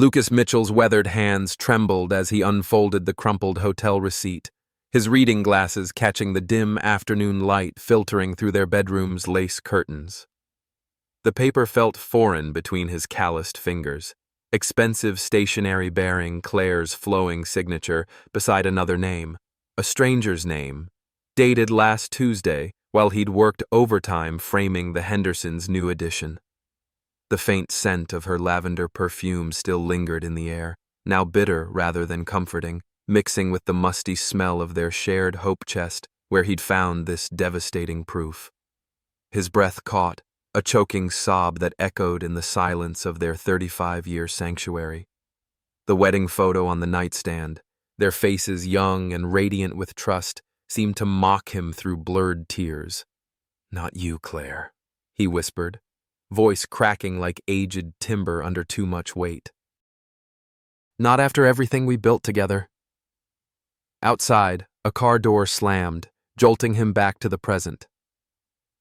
Lucas Mitchell's weathered hands trembled as he unfolded the crumpled hotel receipt, his reading glasses catching the dim afternoon light filtering through their bedroom's lace curtains. The paper felt foreign between his calloused fingers, expensive stationery bearing Claire's flowing signature beside another name, a stranger's name, dated last Tuesday while he'd worked overtime framing the Hendersons' new edition. The faint scent of her lavender perfume still lingered in the air, now bitter rather than comforting, mixing with the musty smell of their shared hope chest where he'd found this devastating proof. His breath caught, a choking sob that echoed in the silence of their 35-year sanctuary. The wedding photo on the nightstand, their faces young and radiant with trust, seemed to mock him through blurred tears. "Not you, Claire," he whispered, voice cracking like aged timber under too much weight. "Not after everything we built together." Outside, a car door slammed, jolting him back to the present.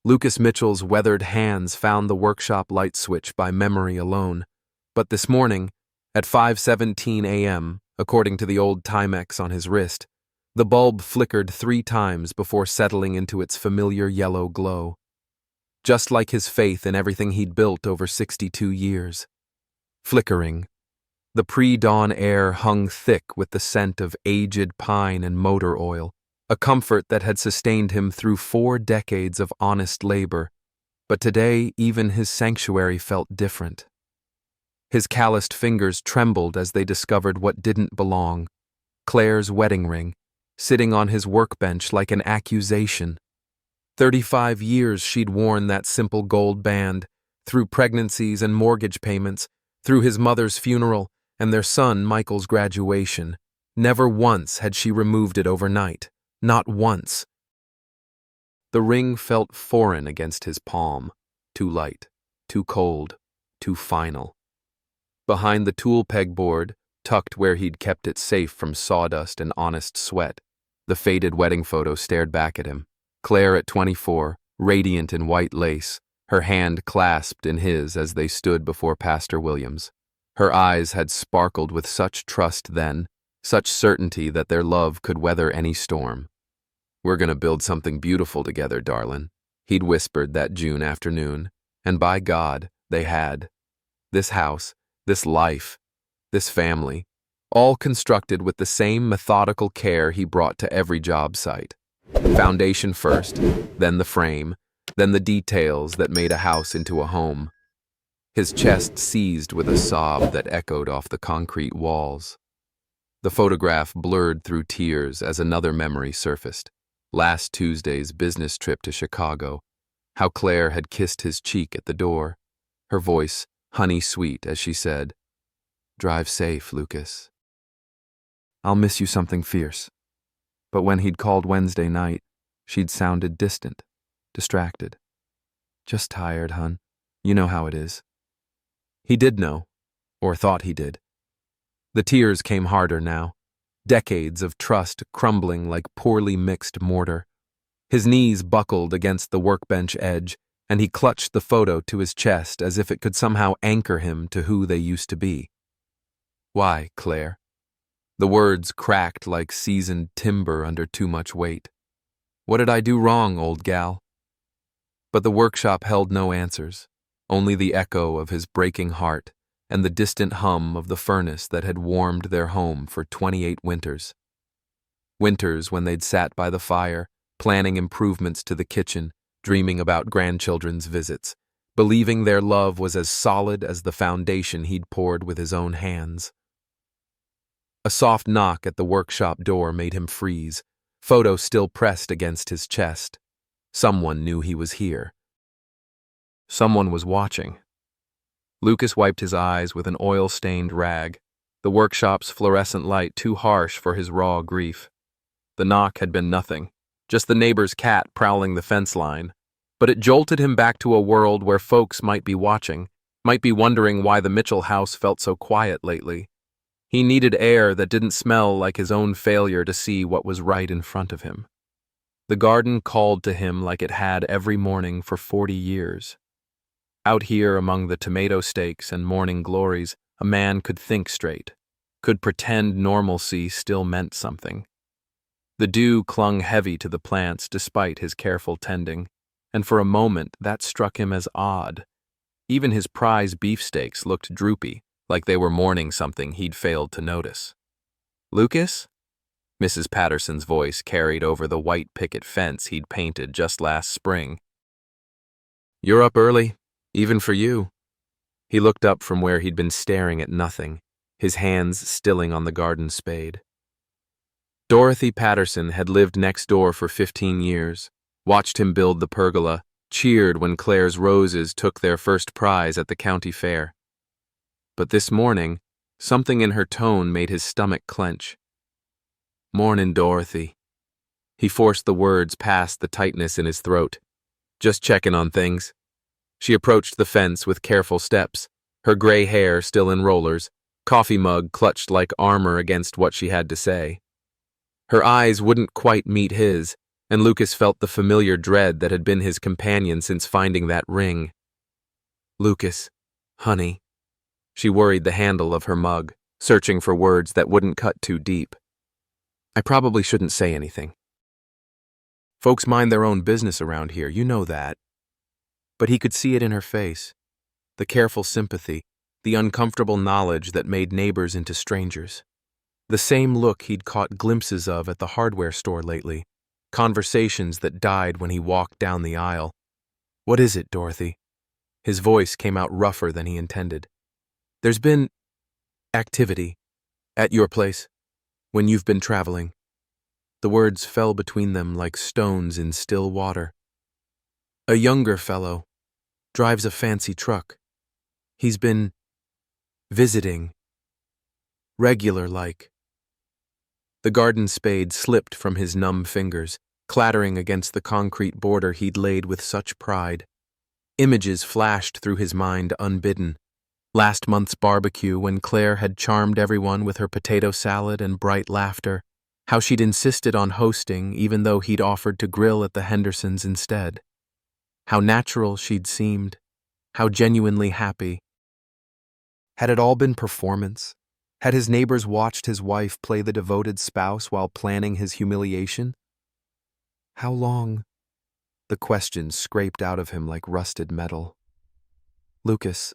Lucas Mitchell's weathered hands found the workshop light switch by memory alone, but this morning, at 5:17 a.m., according to the old Timex on his wrist, the bulb flickered 3 times before settling into its familiar yellow glow. Just like his faith in everything he'd built over 62 years. Flickering, the pre-dawn air hung thick with the scent of aged pine and motor oil, a comfort that had sustained him through 4 decades of honest labor, but today even his sanctuary felt different. His calloused fingers trembled as they discovered what didn't belong, Claire's wedding ring, sitting on his workbench like an accusation. 35 years she'd worn that simple gold band, through pregnancies and mortgage payments, through his mother's funeral and their son Michael's graduation. Never once had she removed it overnight. Not once. The ring felt foreign against his palm, too light, too cold, too final. Behind the tool pegboard, tucked where he'd kept it safe from sawdust and honest sweat, the faded wedding photo stared back at him. Claire at 24, radiant in white lace, her hand clasped in his as they stood before Pastor Williams. Her eyes had sparkled with such trust then, such certainty that their love could weather any storm. "We're gonna build something beautiful together, darlin'," he'd whispered that June afternoon, and by God, they had. This house, this life, this family, all constructed with the same methodical care he brought to every job site. Foundation first, then the frame, then the details that made a house into a home. His chest seized with a sob that echoed off the concrete walls. The photograph blurred through tears as another memory surfaced. Last Tuesday's business trip to Chicago, how Claire had kissed his cheek at the door, her voice honey-sweet as she said, "Drive safe, Lucas. I'll miss you something fierce." But when he'd called Wednesday night, she'd sounded distant, distracted. "Just tired, hun. You know how it is." He did know, or thought he did. The tears came harder now, decades of trust crumbling like poorly mixed mortar. His knees buckled against the workbench edge, and he clutched the photo to his chest as if it could somehow anchor him to who they used to be. "Why, Claire?" The words cracked like seasoned timber under too much weight. "What did I do wrong, old gal?" But the workshop held no answers, only the echo of his breaking heart and the distant hum of the furnace that had warmed their home for 28 winters. Winters when they'd sat by the fire, planning improvements to the kitchen, dreaming about grandchildren's visits, believing their love was as solid as the foundation he'd poured with his own hands. A soft knock at the workshop door made him freeze, photo still pressed against his chest. Someone knew he was here. Someone was watching. Lucas wiped his eyes with an oil-stained rag, the workshop's fluorescent light too harsh for his raw grief. The knock had been nothing, just the neighbor's cat prowling the fence line, but it jolted him back to a world where folks might be watching, might be wondering why the Mitchell house felt so quiet lately. He needed air that didn't smell like his own failure to see what was right in front of him. The garden called to him like it had every morning for 40 years. Out here among the tomato stakes and morning glories, A man could think straight, could pretend normalcy still meant something. The dew clung heavy to the plants despite his careful tending, and for a moment that struck him as odd. Even his prize beefsteaks looked droopy, like they were mourning something he'd failed to notice. "Lucas?" Mrs. Patterson's voice carried over the white picket fence he'd painted just last spring. "You're up early, even for you." He looked up from where he'd been staring at nothing, his hands stilling on the garden spade. Dorothy Patterson had lived next door for 15 years, watched him build the pergola, cheered when Claire's roses took their first prize at the county fair. But this morning, something in her tone made his stomach clench. "Mornin', Dorothy." He forced the words past the tightness in his throat. "Just checking on things." She approached the fence with careful steps, her gray hair still in rollers, coffee mug clutched like armor against what she had to say. Her eyes wouldn't quite meet his, and Lucas felt the familiar dread that had been his companion since finding that ring. "Lucas, honey." She worried the handle of her mug, searching for words that wouldn't cut too deep. "I probably shouldn't say anything. Folks mind their own business around here, you know that." But he could see it in her face, the careful sympathy, the uncomfortable knowledge that made neighbors into strangers. The same look he'd caught glimpses of at the hardware store lately, conversations that died when he walked down the aisle. "What is it, Dorothy?" His voice came out rougher than he intended. "There's been activity at your place when you've been traveling." The words fell between them like stones in still water. "A younger fellow drives a fancy truck. He's been visiting, regular-like." The garden spade slipped from his numb fingers, clattering against the concrete border he'd laid with such pride. Images flashed through his mind unbidden. Last month's barbecue, when Claire had charmed everyone with her potato salad and bright laughter, how she'd insisted on hosting even though he'd offered to grill at the Hendersons instead. How natural she'd seemed, how genuinely happy. Had it all been performance? Had his neighbors watched his wife play the devoted spouse while planning his humiliation? How long? The question scraped out of him like rusted metal. "Lucas,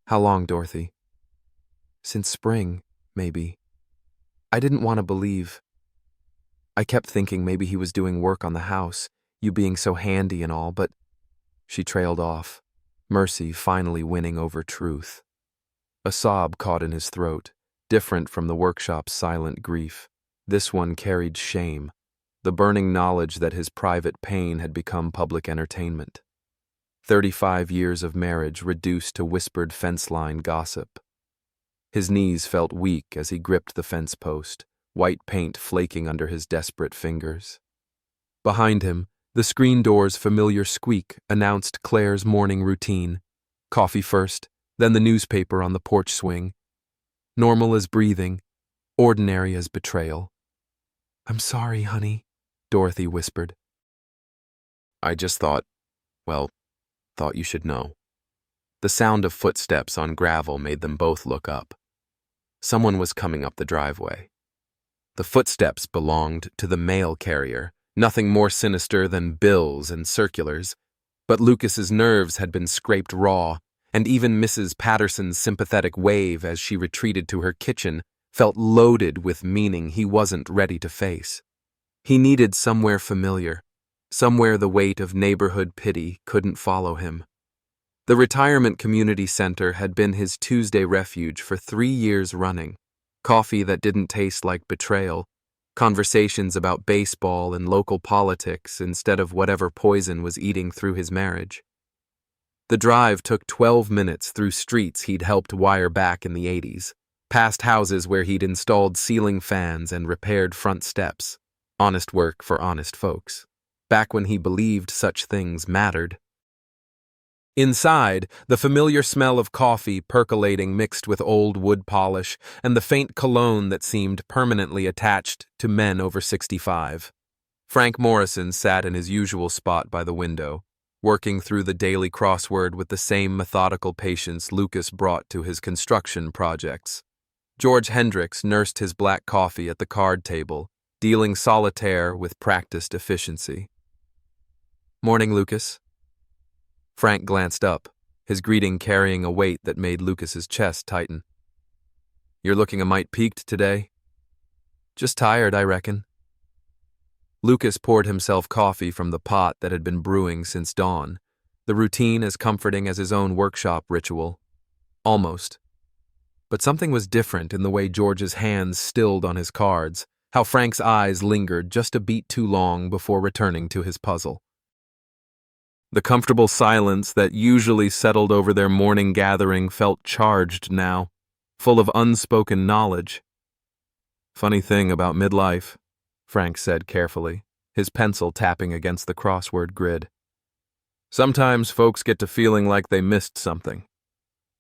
How long, Dorothy?" "Since spring, maybe. I didn't want to believe. I kept thinking maybe he was doing work on the house, you being so handy and all, but..." She trailed off, mercy finally winning over truth. A sob caught in his throat, different from the workshop's silent grief. This one carried shame, the burning knowledge that his private pain had become public entertainment. 35 years of marriage reduced to whispered fence-line gossip. His knees felt weak as he gripped the fence post, white paint flaking under his desperate fingers. Behind him, the screen door's familiar squeak announced Claire's morning routine. Coffee first, then the newspaper on the porch swing. Normal as breathing, ordinary as betrayal. "I'm sorry, honey," Dorothy whispered. "I just thought you should know." The sound of footsteps on gravel made them both look up. Someone was coming up the driveway. The footsteps belonged to the mail carrier, nothing more sinister than bills and circulars. But Lucas's nerves had been scraped raw, and even Mrs. Patterson's sympathetic wave as she retreated to her kitchen felt loaded with meaning he wasn't ready to face. He needed somewhere familiar, somewhere the weight of neighborhood pity couldn't follow him. The retirement community center had been his Tuesday refuge for 3 years running. Coffee that didn't taste like betrayal, conversations about baseball and local politics instead of whatever poison was eating through his marriage. The drive took 12 minutes through streets he'd helped wire back in the 80s, past houses where he'd installed ceiling fans and repaired front steps. Honest work for honest folks. Back when he believed such things mattered. Inside, the familiar smell of coffee percolating mixed with old wood polish and the faint cologne that seemed permanently attached to men over 65. Frank Morrison sat in his usual spot by the window, working through the daily crossword with the same methodical patience Lucas brought to his construction projects. George Hendricks nursed his black coffee at the card table, dealing solitaire with practiced efficiency. "Morning, Lucas." Frank glanced up, his greeting carrying a weight that made Lucas's chest tighten. "You're looking a mite peaked today." "Just tired, I reckon." Lucas poured himself coffee from the pot that had been brewing since dawn, the routine as comforting as his own workshop ritual. Almost. But something was different in the way George's hands stilled on his cards, how Frank's eyes lingered just a beat too long before returning to his puzzle. The comfortable silence that usually settled over their morning gathering felt charged now, full of unspoken knowledge. "Funny thing about midlife," Frank said carefully, his pencil tapping against the crossword grid. "Sometimes folks get to feeling like they missed something.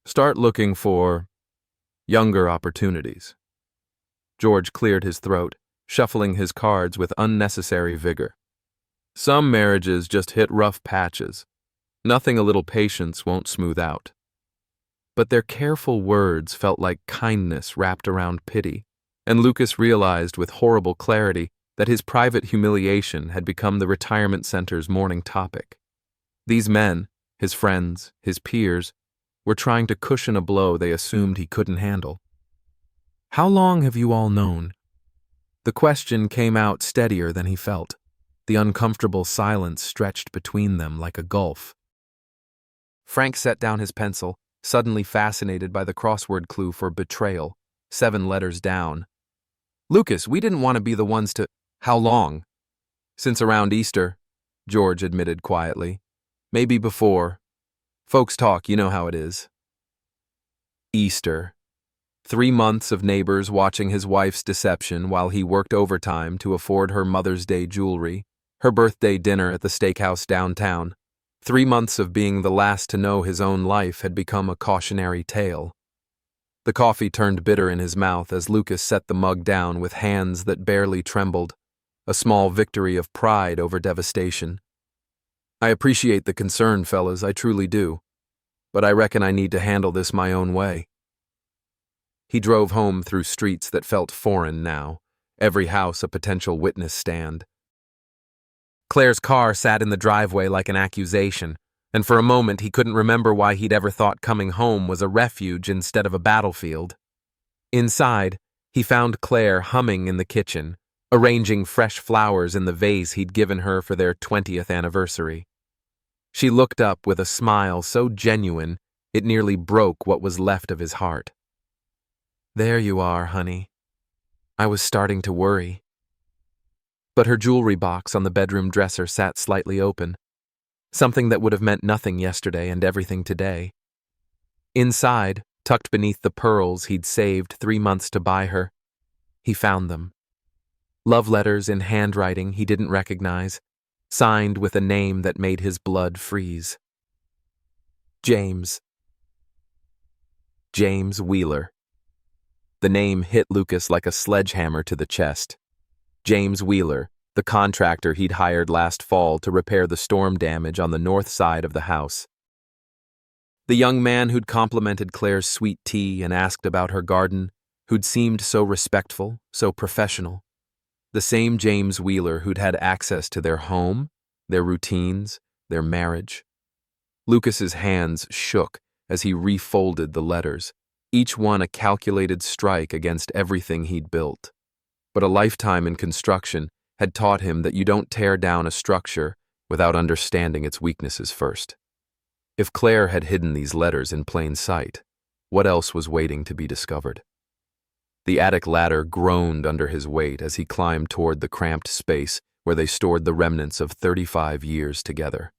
Start looking for younger opportunities." George cleared his throat, shuffling his cards with unnecessary vigor. "Some marriages just hit rough patches. Nothing a little patience won't smooth out." But their careful words felt like kindness wrapped around pity, and Lucas realized with horrible clarity that his private humiliation had become the retirement center's morning topic. These men, his friends, his peers, were trying to cushion a blow they assumed he couldn't handle. "How long have you all known?" The question came out steadier than he felt. The uncomfortable silence stretched between them like a gulf. Frank set down his pencil, suddenly fascinated by the crossword clue for betrayal, 7 letters down. "Lucas, we didn't want to be the ones to—" "How long?" "Since around Easter," George admitted quietly. "Maybe before. Folks talk, you know how it is." Easter. 3 months of neighbors watching his wife's deception while he worked overtime to afford her Mother's Day jewelry, her birthday dinner at the steakhouse downtown. 3 months of being the last to know his own life had become a cautionary tale. The coffee turned bitter in his mouth as Lucas set the mug down with hands that barely trembled, a small victory of pride over devastation. "I appreciate the concern, fellas, I truly do. But I reckon I need to handle this my own way." He drove home through streets that felt foreign now, every house a potential witness stand. Claire's car sat in the driveway like an accusation, and for a moment he couldn't remember why he'd ever thought coming home was a refuge instead of a battlefield. Inside, he found Claire humming in the kitchen, arranging fresh flowers in the vase he'd given her for their 20th anniversary. She looked up with a smile so genuine it nearly broke what was left of his heart. "There you are, honey. I was starting to worry." But her jewelry box on the bedroom dresser sat slightly open, something that would have meant nothing yesterday and everything today. Inside, tucked beneath the pearls he'd saved 3 months to buy her, he found them. Love letters in handwriting he didn't recognize, signed with a name that made his blood freeze. James. James Wheeler. The name hit Lucas like a sledgehammer to the chest. James Wheeler, the contractor he'd hired last fall to repair the storm damage on the north side of the house. The young man who'd complimented Claire's sweet tea and asked about her garden, who'd seemed so respectful, so professional. The same James Wheeler who'd had access to their home, their routines, their marriage. Lucas's hands shook as he refolded the letters, each one a calculated strike against everything he'd built. But a lifetime in construction had taught him that you don't tear down a structure without understanding its weaknesses first. If Claire had hidden these letters in plain sight, what else was waiting to be discovered? The attic ladder groaned under his weight as he climbed toward the cramped space where they stored the remnants of 35 years together.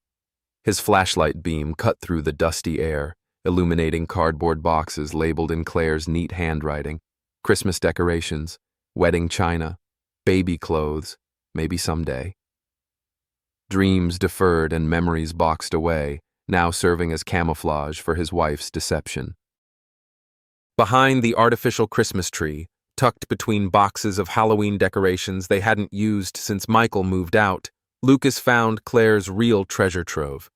His flashlight beam cut through the dusty air, illuminating cardboard boxes labeled in Claire's neat handwriting, Christmas decorations, wedding china, baby clothes, maybe someday. Dreams deferred and memories boxed away, now serving as camouflage for his wife's deception. Behind the artificial Christmas tree, tucked between boxes of Halloween decorations they hadn't used since Michael moved out, Lucas found Claire's real treasure trove,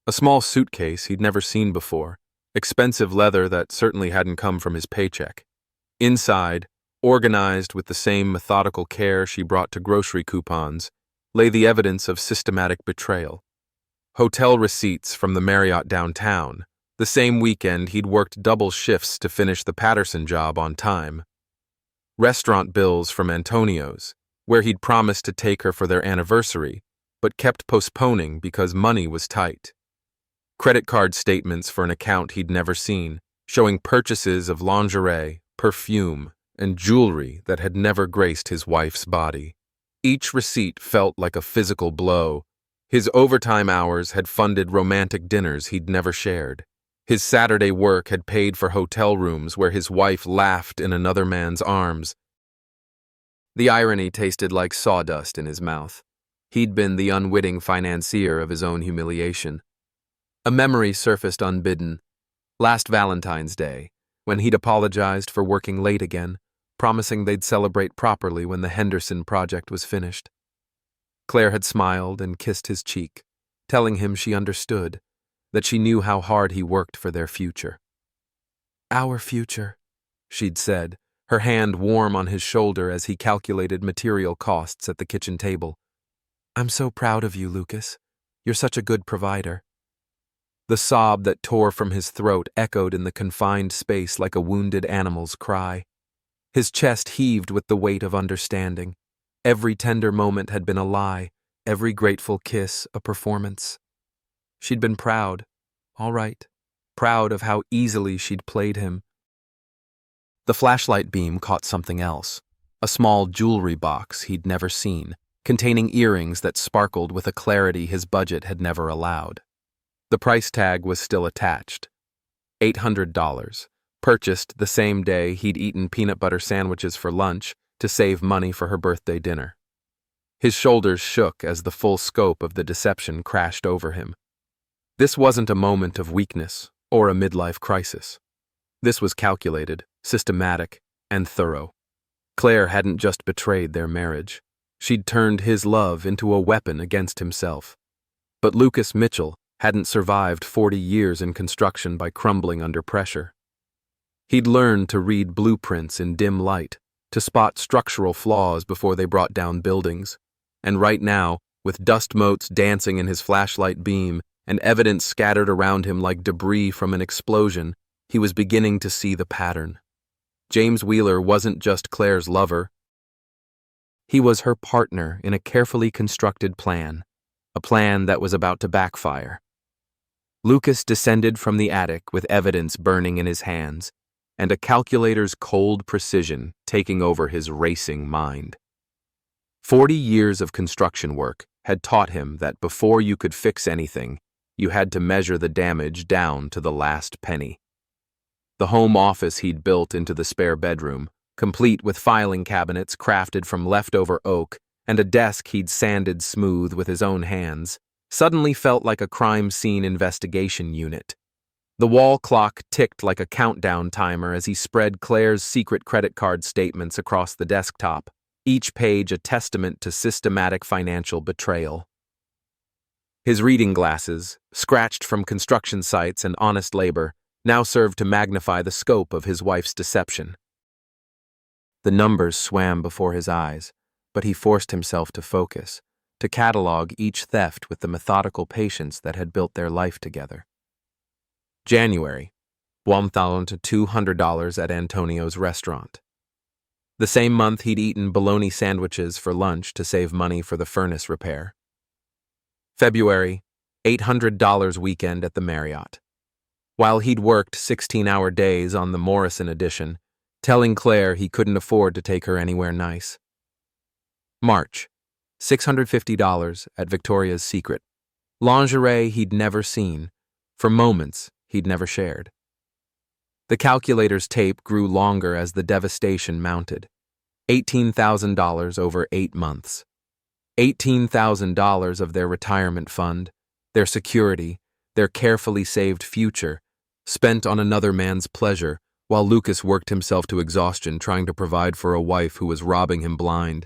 A small suitcase he'd never seen before, expensive leather that certainly hadn't come from his paycheck. Inside, organized with the same methodical care she brought to grocery coupons, lay the evidence of systematic betrayal. Hotel receipts from the Marriott downtown, the same weekend he'd worked double shifts to finish the Patterson job on time. Restaurant bills from Antonio's, where he'd promised to take her for their anniversary, but kept postponing because money was tight. Credit card statements for an account he'd never seen, showing purchases of lingerie, perfume, and jewelry that had never graced his wife's body. Each receipt felt like a physical blow. His overtime hours had funded romantic dinners he'd never shared. His Saturday work had paid for hotel rooms where his wife laughed in another man's arms. The irony tasted like sawdust in his mouth. He'd been the unwitting financier of his own humiliation. A memory surfaced unbidden. Last Valentine's Day, when he'd apologized for working late again, promising they'd celebrate properly when the Henderson project was finished. Claire had smiled and kissed his cheek, telling him she understood, that she knew how hard he worked for their future. "Our future," she'd said, her hand warm on his shoulder as he calculated material costs at the kitchen table. "I'm so proud of you, Lucas. You're such a good provider." The sob that tore from his throat echoed in the confined space like a wounded animal's cry. His chest heaved with the weight of understanding. Every tender moment had been a lie, every grateful kiss a performance. She'd been proud, all right, proud of how easily she'd played him. The flashlight beam caught something else, a small jewelry box he'd never seen, containing earrings that sparkled with a clarity his budget had never allowed. The price tag was still attached. $800, purchased the same day he'd eaten peanut butter sandwiches for lunch to save money for her birthday dinner. His shoulders shook as the full scope of the deception crashed over him. This wasn't a moment of weakness or a midlife crisis. This was calculated, systematic, and thorough. Claire hadn't just betrayed their marriage. She'd turned his love into a weapon against himself. But Lucas Mitchell hadn't survived 40 years in construction by crumbling under pressure. He'd learned to read blueprints in dim light, to spot structural flaws before they brought down buildings. And right now, with dust motes dancing in his flashlight beam and evidence scattered around him like debris from an explosion, he was beginning to see the pattern. James Wheeler wasn't just Claire's lover. He was her partner in a carefully constructed plan, a plan that was about to backfire. Lucas descended from the attic with evidence burning in his hands, and a calculator's cold precision taking over his racing mind. 40 years of construction work had taught him that before you could fix anything, you had to measure the damage down to the last penny. The home office he'd built into the spare bedroom, complete with filing cabinets crafted from leftover oak and a desk he'd sanded smooth with his own hands, suddenly felt like a crime scene investigation unit. The wall clock ticked like a countdown timer as he spread Claire's secret credit card statements across the desktop, each page a testament to systematic financial betrayal. His reading glasses, scratched from construction sites and honest labor, now served to magnify the scope of his wife's deception. The numbers swam before his eyes, but he forced himself to focus, to catalog each theft with the methodical patience that had built their life together. January, $1,200 at Antonio's restaurant. The same month he'd eaten bologna sandwiches for lunch to save money for the furnace repair. February, $800 weekend at the Marriott. While he'd worked 16-hour days on the Morrison edition, telling Claire he couldn't afford to take her anywhere nice. March, $650 at Victoria's Secret. Lingerie he'd never seen, for moments he'd never shared. The calculator's tape grew longer as the devastation mounted. $18,000 over 8 months. $18,000 of their retirement fund, their security, their carefully saved future, spent on another man's pleasure, while Lucas worked himself to exhaustion trying to provide for a wife who was robbing him blind.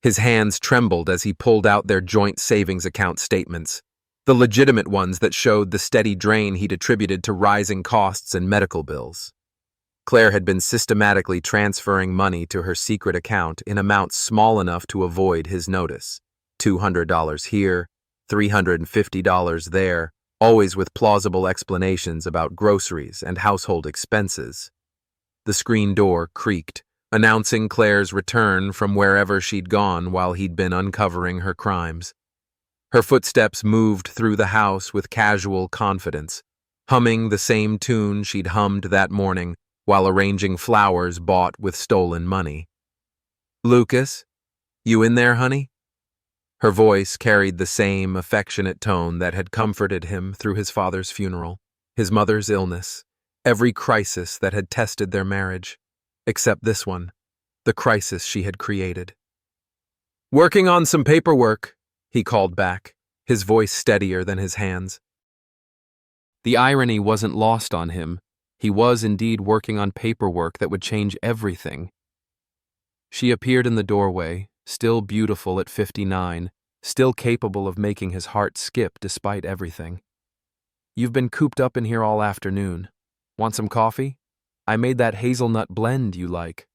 His hands trembled as he pulled out their joint savings account statements. The legitimate ones that showed the steady drain he'd attributed to rising costs and medical bills. Claire had been systematically transferring money to her secret account in amounts small enough to avoid his notice. $200 here, $350 there, always with plausible explanations about groceries and household expenses. The screen door creaked, announcing Claire's return from wherever she'd gone while he'd been uncovering her crimes. Her footsteps moved through the house with casual confidence, humming the same tune she'd hummed that morning while arranging flowers bought with stolen money. "Lucas, you in there, honey?" Her voice carried the same affectionate tone that had comforted him through his father's funeral, his mother's illness, every crisis that had tested their marriage, except this one, the crisis she had created. "Working on some paperwork," he called back, his voice steadier than his hands. The irony wasn't lost on him. He was indeed working on paperwork that would change everything. She appeared in the doorway, still beautiful at 59, still capable of making his heart skip despite everything. "You've been cooped up in here all afternoon. Want some coffee? I made that hazelnut blend you like."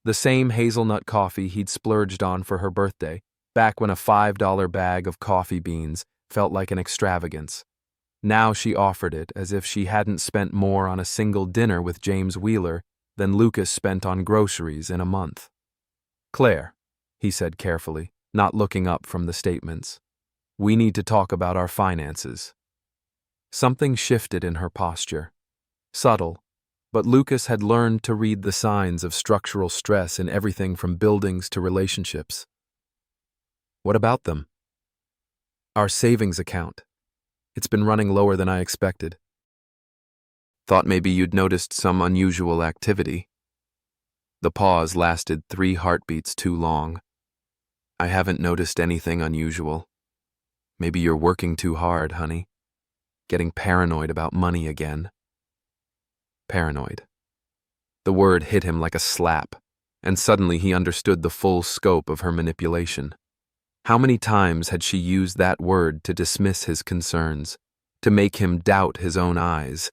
The same hazelnut coffee he'd splurged on for her birthday, back when a $5 bag of coffee beans felt like an extravagance. Now she offered it as if she hadn't spent more on a single dinner with James Wheeler than Lucas spent on groceries in a month. "Claire," he said carefully, not looking up from the statements, "we need to talk about our finances." Something shifted in her posture. Subtle, but Lucas had learned to read the signs of structural stress in everything from buildings to relationships. "What about them?" "Our savings account. It's been running lower than I expected." "Thought maybe you'd noticed some unusual activity." The pause lasted 3 heartbeats too long. "I haven't noticed anything unusual. Maybe you're working too hard, honey. Getting paranoid about money again." Paranoid. The word hit him like a slap, and suddenly he understood the full scope of her manipulation. How many times had she used that word to dismiss his concerns, to make him doubt his own eyes?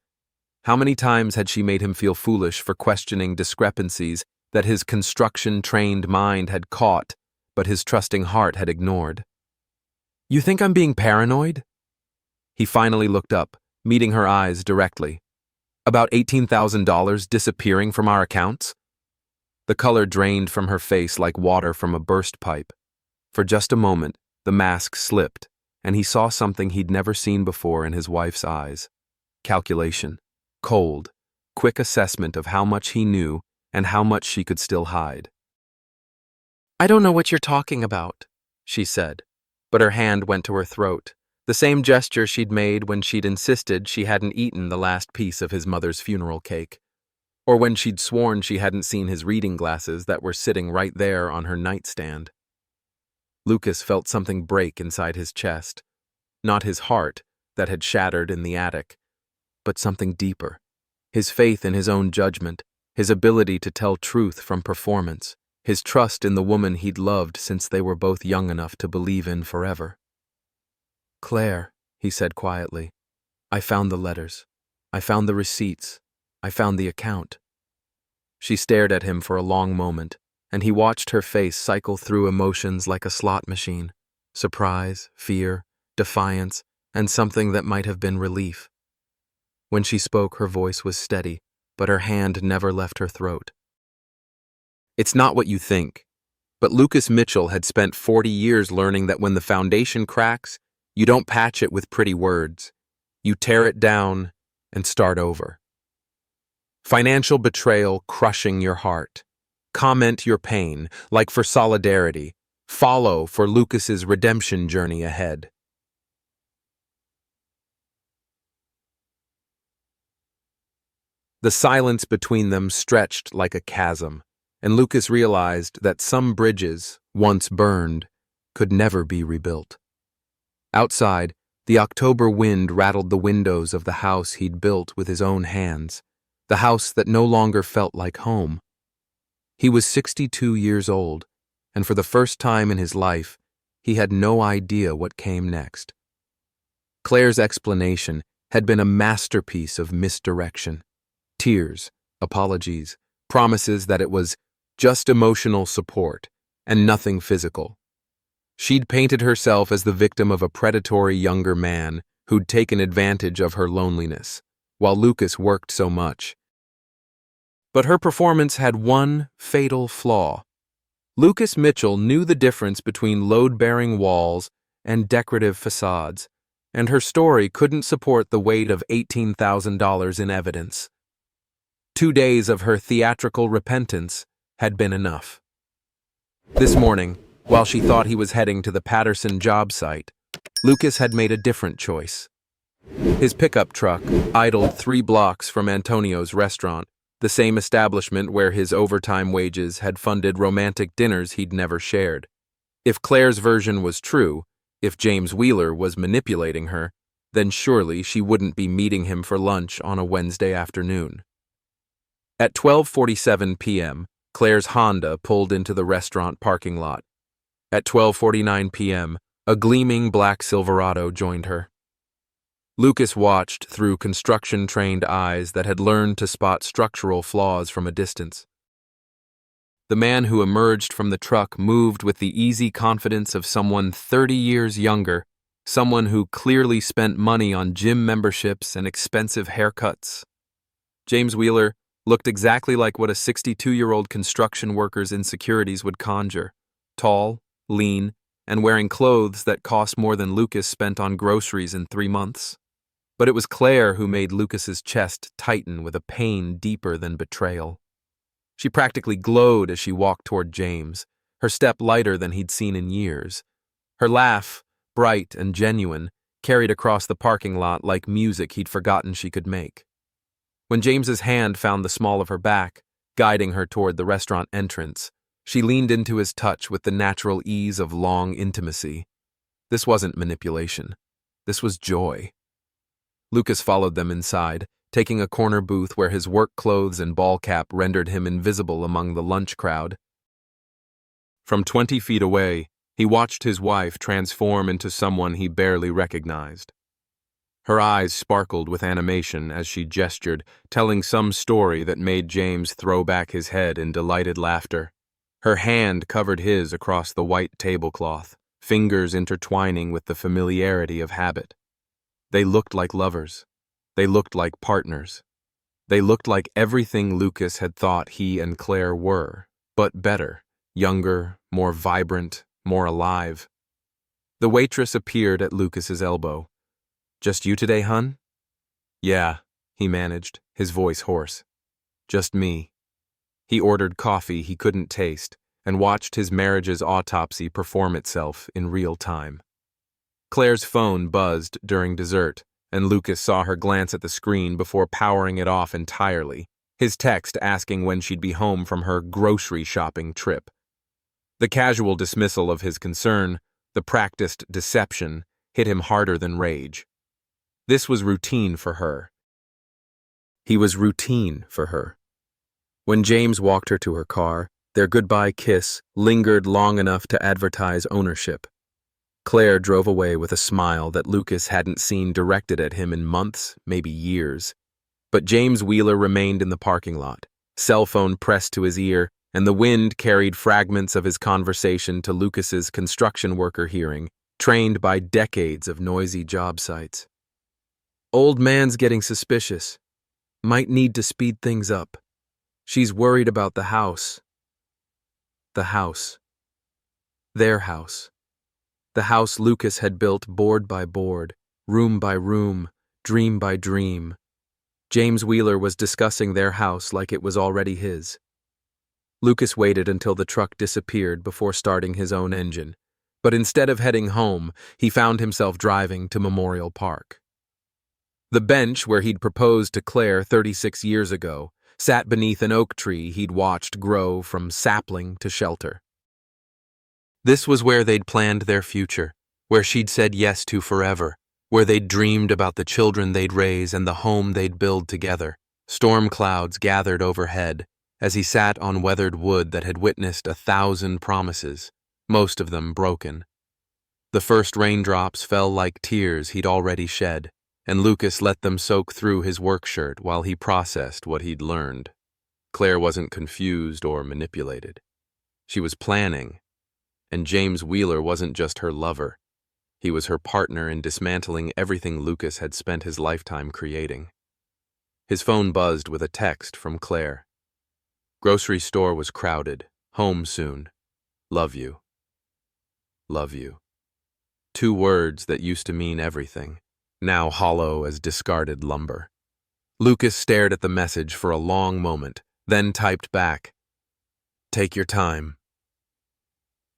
How many times had she made him feel foolish for questioning discrepancies that his construction-trained mind had caught, but his trusting heart had ignored? "You think I'm being paranoid?" He finally looked up, meeting her eyes directly. "About $18,000 disappearing from our accounts?" The color drained from her face like water from a burst pipe. For just a moment, the mask slipped, and he saw something he'd never seen before in his wife's eyes. Calculation. Cold, quick assessment of how much he knew and how much she could still hide. "I don't know what you're talking about," she said, but her hand went to her throat, the same gesture she'd made when she'd insisted she hadn't eaten the last piece of his mother's funeral cake, or when she'd sworn she hadn't seen his reading glasses that were sitting right there on her nightstand. Lucas felt something break inside his chest, not his heart that had shattered in the attic, but something deeper, his faith in his own judgment, his ability to tell truth from performance, his trust in the woman he'd loved since they were both young enough to believe in forever. "Claire," he said quietly, "I found the letters. I found the receipts. I found the account." She stared at him for a long moment, and he watched her face cycle through emotions like a slot machine: surprise, fear, defiance, and something that might have been relief. When she spoke, her voice was steady, but her hand never left her throat. "It's not what you think, but Lucas Mitchell had spent 40 years learning that when the foundation cracks, you don't patch it with pretty words. You tear it down and start over. Financial betrayal crushing your heart. Comment your pain, like for solidarity. Follow for Lucas's redemption journey ahead." The silence between them stretched like a chasm, and Lucas realized that some bridges, once burned, could never be rebuilt. Outside, the October wind rattled the windows of the house he'd built with his own hands, the house that no longer felt like home. He was 62 years old, and for the first time in his life, he had no idea what came next. Claire's explanation had been a masterpiece of misdirection. Tears, apologies, promises that it was just emotional support and nothing physical. She'd painted herself as the victim of a predatory younger man who'd taken advantage of her loneliness, while Lucas worked so much. But her performance had one fatal flaw. Lucas Mitchell knew the difference between load-bearing walls and decorative facades, and her story couldn't support the weight of $18,000 in evidence. 2 days of her theatrical repentance had been enough. This morning, while she thought he was heading to the Patterson job site, Lucas had made a different choice. His pickup truck idled 3 blocks from Antonio's restaurant, the same establishment where his overtime wages had funded romantic dinners he'd never shared. If Claire's version was true, if James Wheeler was manipulating her, then surely she wouldn't be meeting him for lunch on a Wednesday afternoon. At 12:47 p.m., Claire's Honda pulled into the restaurant parking lot. At 12:49 p.m., a gleaming black Silverado joined her. Lucas watched through construction-trained eyes that had learned to spot structural flaws from a distance. The man who emerged from the truck moved with the easy confidence of someone 30 years younger, someone who clearly spent money on gym memberships and expensive haircuts. James Wheeler looked exactly like what a 62-year-old construction worker's insecurities would conjure: tall, lean, and wearing clothes that cost more than Lucas spent on groceries in 3 months. But it was Claire who made Lucas's chest tighten with a pain deeper than betrayal. She practically glowed as she walked toward James, her step lighter than he'd seen in years. Her laugh, bright and genuine, carried across the parking lot like music he'd forgotten she could make. When James's hand found the small of her back, guiding her toward the restaurant entrance, she leaned into his touch with the natural ease of long intimacy. This wasn't manipulation. This was joy. Lucas followed them inside, taking a corner booth where his work clothes and ball cap rendered him invisible among the lunch crowd. From 20 feet away, he watched his wife transform into someone he barely recognized. Her eyes sparkled with animation as she gestured, telling some story that made James throw back his head in delighted laughter. Her hand covered his across the white tablecloth, fingers intertwining with the familiarity of habit. They looked like lovers. They looked like partners. They looked like everything Lucas had thought he and Claire were, but better, younger, more vibrant, more alive. The waitress appeared at Lucas's elbow. "Just you today, hun?" "Yeah," he managed, his voice hoarse. "Just me." He ordered coffee he couldn't taste and watched his marriage's autopsy perform itself in real time. Claire's phone buzzed during dessert, and Lucas saw her glance at the screen before powering it off entirely, his text asking when she'd be home from her grocery shopping trip. The casual dismissal of his concern, the practiced deception, hit him harder than rage. This was routine for her. He was routine for her. When James walked her to her car, their goodbye kiss lingered long enough to advertise ownership. Claire drove away with a smile that Lucas hadn't seen directed at him in months, maybe years. But James Wheeler remained in the parking lot, cell phone pressed to his ear, and the wind carried fragments of his conversation to Lucas's construction worker hearing, trained by decades of noisy job sites. "Old man's getting suspicious. Might need to speed things up. She's worried about the house." The house. Their house. The house Lucas had built board by board, room by room, dream by dream. James Wheeler was discussing their house like it was already his. Lucas waited until the truck disappeared before starting his own engine, but instead of heading home, he found himself driving to Memorial Park. The bench where he'd proposed to Claire 36 years ago sat beneath an oak tree he'd watched grow from sapling to shelter. This was where they'd planned their future, where she'd said yes to forever, where they'd dreamed about the children they'd raise and the home they'd build together. Storm clouds gathered overhead as he sat on weathered wood that had witnessed 1,000 promises, most of them broken. The first raindrops fell like tears he'd already shed, and Lucas let them soak through his work shirt while he processed what he'd learned. Claire wasn't confused or manipulated. She was planning, and James Wheeler wasn't just her lover. He was her partner in dismantling everything Lucas had spent his lifetime creating. His phone buzzed with a text from Claire. Grocery store was crowded. Home soon. Love you. Love you. 2 words that used to mean everything, now hollow as discarded lumber. Lucas stared at the message for a long moment, then typed back, "Take your time."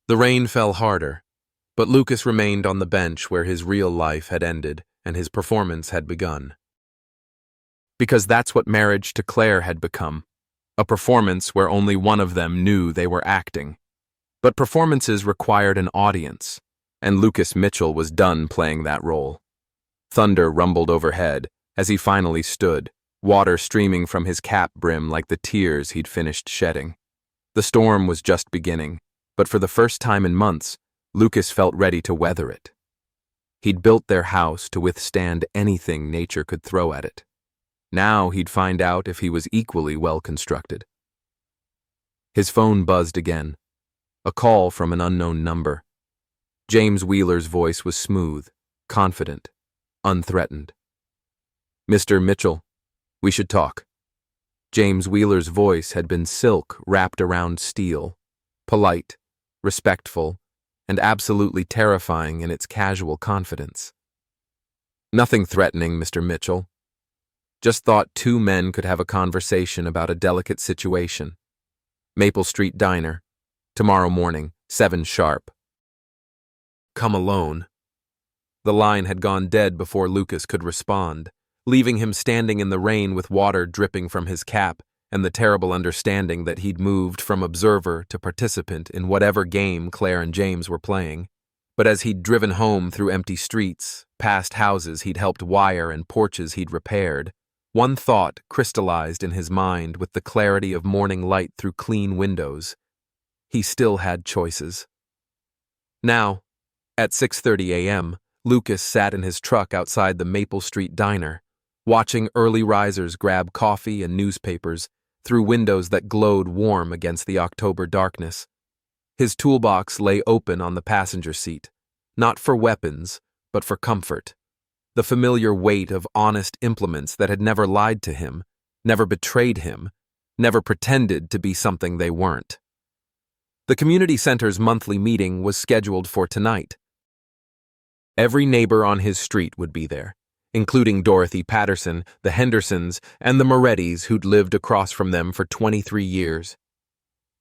The rain fell harder, but Lucas remained on the bench where his real life had ended and his performance had begun. Because that's what marriage to Claire had become, a performance where only one of them knew they were acting. But performances required an audience, and Lucas Mitchell was done playing that role. Thunder rumbled overhead as he finally stood, water streaming from his cap brim like the tears he'd finished shedding. The storm was just beginning, but for the first time in months, Lucas felt ready to weather it. He'd built their house to withstand anything nature could throw at it. Now he'd find out if he was equally well constructed. His phone buzzed again. A call from an unknown number. James Wheeler's voice was smooth, confident, unthreatened. "Mr. Mitchell, we should talk." James Wheeler's voice had been silk wrapped around steel, polite, respectful, and absolutely terrifying in its casual confidence. "Nothing threatening, Mr. Mitchell. Just thought 2 men could have a conversation about a delicate situation. Maple Street Diner. Tomorrow morning, 7 sharp. Come alone." The line had gone dead before Lucas could respond, leaving him standing in the rain with water dripping from his cap and the terrible understanding that he'd moved from observer to participant in whatever game Claire and James were playing. But as he'd driven home through empty streets, past houses he'd helped wire and porches he'd repaired, one thought crystallized in his mind with the clarity of morning light through clean windows. He still had choices. Now, at 6:30 a.m., Lucas sat in his truck outside the Maple Street Diner, watching early risers grab coffee and newspapers through windows that glowed warm against the October darkness. His toolbox lay open on the passenger seat, not for weapons, but for comfort. The familiar weight of honest implements that had never lied to him, never betrayed him, never pretended to be something they weren't. The community center's monthly meeting was scheduled for tonight. Every neighbor on his street would be there, including Dorothy Patterson, the Hendersons, and the Morettis who'd lived across from them for 23 years.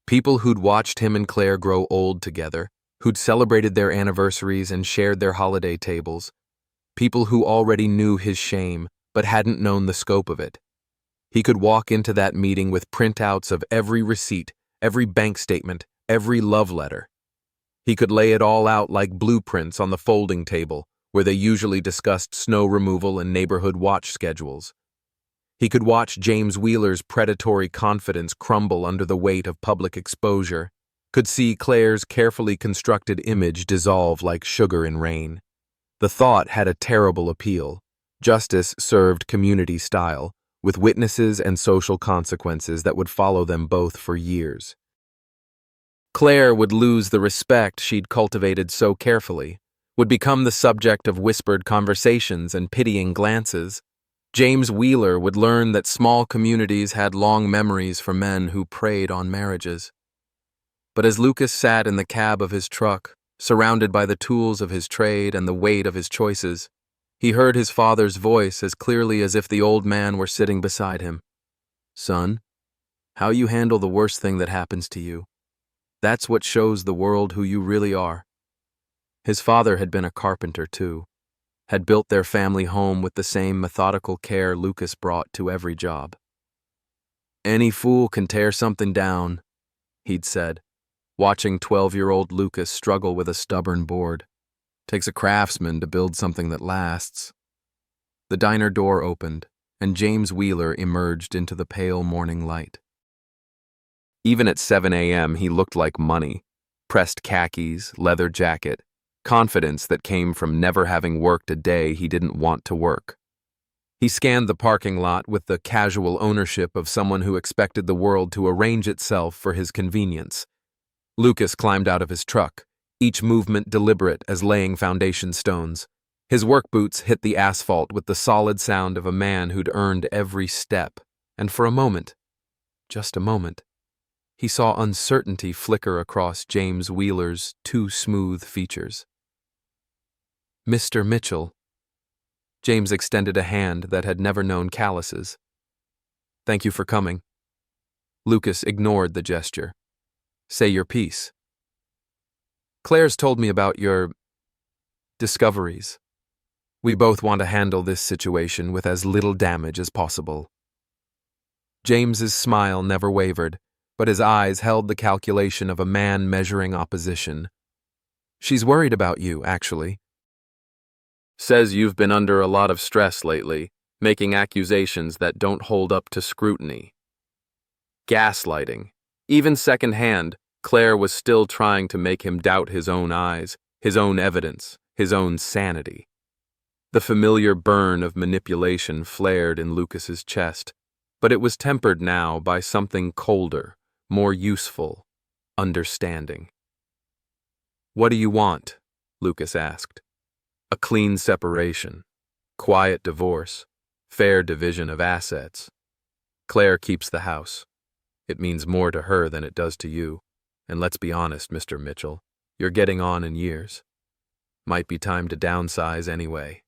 People who'd watched him and Claire grow old together, who'd celebrated their anniversaries and shared their holiday tables. People who already knew his shame, but hadn't known the scope of it. He could walk into that meeting with printouts of every receipt, every bank statement, every love letter. He could lay it all out like blueprints on the folding table, where they usually discussed snow removal and neighborhood watch schedules. He could watch James Wheeler's predatory confidence crumble under the weight of public exposure, could see Claire's carefully constructed image dissolve like sugar in rain. The thought had a terrible appeal. Justice served community style, with witnesses and social consequences that would follow them both for years. Claire would lose the respect she'd cultivated so carefully, would become the subject of whispered conversations and pitying glances. James Wheeler would learn that small communities had long memories for men who preyed on marriages. But as Lucas sat in the cab of his truck, surrounded by the tools of his trade and the weight of his choices, he heard his father's voice as clearly as if the old man were sitting beside him. "Son, how you handle the worst thing that happens to you. That's what shows the world who you really are." His father had been a carpenter, too, had built their family home with the same methodical care Lucas brought to every job. "Any fool can tear something down," he'd said, watching 12-year-old Lucas struggle with a stubborn board. "Takes a craftsman to build something that lasts." The diner door opened, and James Wheeler emerged into the pale morning light. Even at 7 a.m., he looked like money. Pressed khakis, leather jacket, confidence that came from never having worked a day he didn't want to work. He scanned the parking lot with the casual ownership of someone who expected the world to arrange itself for his convenience. Lucas climbed out of his truck, each movement deliberate as laying foundation stones. His work boots hit the asphalt with the solid sound of a man who'd earned every step, and for a moment, just a moment, he saw uncertainty flicker across James Wheeler's too smooth features. "Mr. Mitchell." James extended a hand that had never known calluses. "Thank you for coming." Lucas ignored the gesture. "Say your piece." "Claire's told me about your discoveries. We both want to handle this situation with as little damage as possible." James's smile never wavered, but his eyes held the calculation of a man measuring opposition. "She's worried about you, actually. Says you've been under a lot of stress lately, making accusations that don't hold up to scrutiny. Gaslighting. Even secondhand, Claire was still trying to make him doubt his own eyes, his own evidence, his own sanity. The familiar burn of manipulation flared in Lucas's chest, but it was tempered now by something colder, more useful, understanding. "What do you want?" Lucas asked. "A clean separation, quiet divorce, fair division of assets. Claire keeps the house. It means more to her than it does to you, and let's be honest, Mr. Mitchell, you're getting on in years. Might be time to downsize anyway."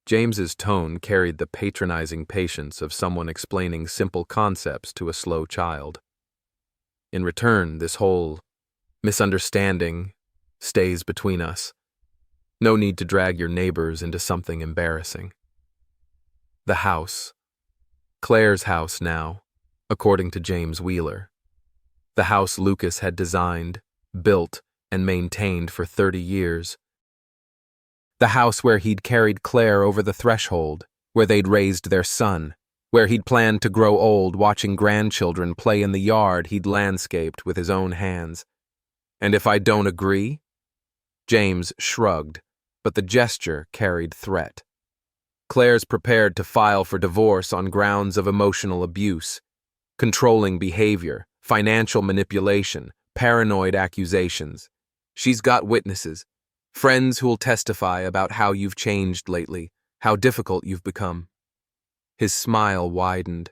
James's tone carried the patronizing patience of someone explaining simple concepts to a slow child. "In return, this whole misunderstanding stays between us. No need to drag your neighbors into something embarrassing." The house. Claire's house now, according to James Wheeler. The house Lucas had designed, built, and maintained for 30 years. The house where he'd carried Claire over the threshold, where they'd raised their son, where he'd planned to grow old watching grandchildren play in the yard he'd landscaped with his own hands. "And if I don't agree?" James shrugged, but the gesture carried threat. "Claire's prepared to file for divorce on grounds of emotional abuse, controlling behavior, financial manipulation, paranoid accusations. She's got witnesses. Friends who'll testify about how you've changed lately, how difficult you've become." His smile widened.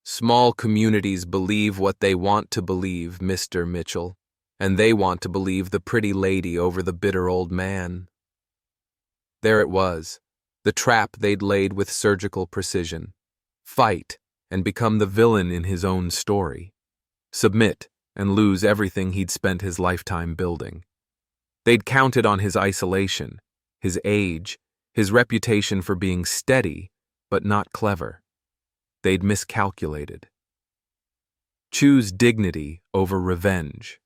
"Small communities believe what they want to believe, Mr. Mitchell, and they want to believe the pretty lady over the bitter old man." There it was, the trap they'd laid with surgical precision. Fight and become the villain in his own story. Submit and lose everything he'd spent his lifetime building. They'd counted on his isolation, his age, his reputation for being steady, but not clever. They'd miscalculated. Choose dignity over revenge.